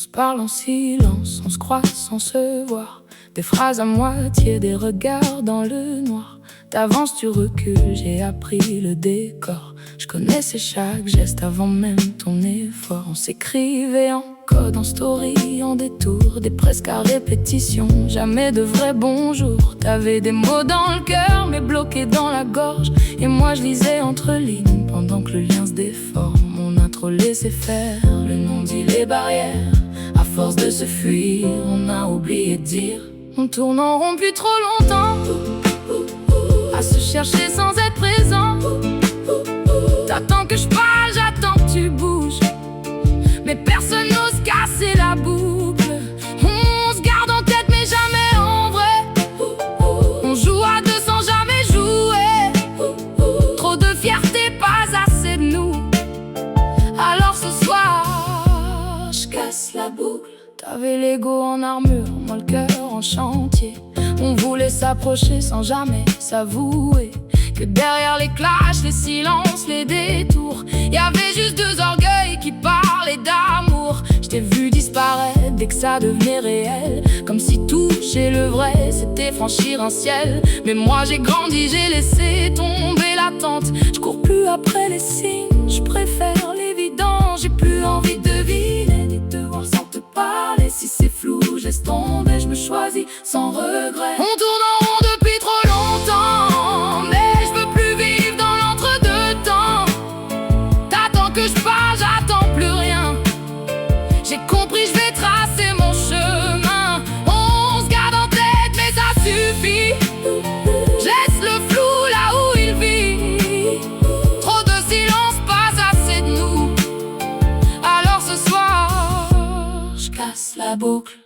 se parle en silence, on se croit sans se voir. Des phrases à moitié, des regards dans le noir. T'avances, tu recules, j'ai appris le décor. Je connaissais chaque geste avant même ton effort. On s'écrivait en code, en story, en détour, des presque à répétition, jamais de vrai bonjour. T'avais des mots dans le cœur, mais bloqués dans la gorge. Et moi je lisais entre lignes, pendant que le lien se déforme. On a trop laissé faire, le non dit les barrières. À force de se fuir, on a oublié de dire. On tourne en rond depuis trop longtemps, à se chercher sans être présent. T'attends que je parle, j'attends que tu bouges, mais personne n'ose casser la boucle. On se garde en tête mais jamais en vrai. On joue à deux sans jamais jouer. Trop de fierté, pas assez de nous. Alors ce soir, je casse la boucle. T'avais l'ego en armure, moi le cœur en chantier. On voulait s'approcher sans jamais s'avouer que derrière les clashs, les silences, les détours, y avait juste deux orgueils qui parlaient d'amour. Je t'ai vu disparaître dès que ça devenait réel, comme si toucher le vrai c'était franchir un ciel. Mais moi j'ai grandi, j'ai laissé tomber l'attente. Je cours plus après les signes, je préfère l'évident. J'ai plus envie de deviner ni de voir sans te parler. Si c'est flou, je laisse tomber, je me choisis sans regret. On tourne en rond depuis trop longtemps, mais je veux plus vivre dans l'entre-deux-temps. T'attends que je parle, j'attends plus rien. J'ai compris, je vais tracer mon chemin. On se garde en tête, mais ça suffit. Je laisse le flou là où il vit. Trop de silence, pas assez de nous. Alors ce soir, je casse la boucle.